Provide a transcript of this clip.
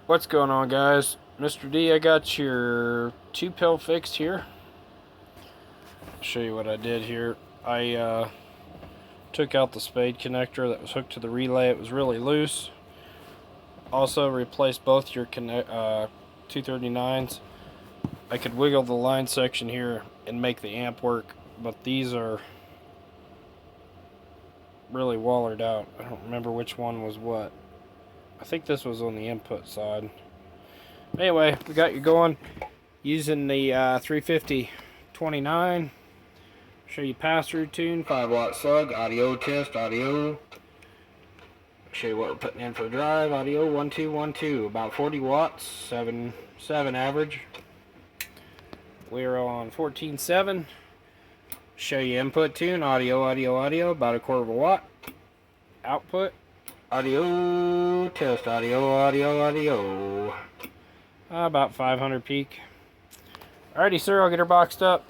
What's going on, guys? Mr. D, I got your 2-pill fixed here. I'll show you what I did here. I took out the spade connector that was hooked to the relay. It was really loose. Also replaced both your 239s. I could wiggle the line section here and make the amp work, but these are really wallered out. I don't remember which one was what. I think this was on the input side. Anyway, we got you going using the 350-29. Show you pass-through tune, 5-watt slug, audio test, audio. Show you what we're putting in for drive, audio 1212, about 40 watts, 7 average. We're on 14.7. Show you input tune, audio, about 1/4 watt. Output, audio test, audio. About 500 peak. Alrighty, sir, I'll get her boxed up.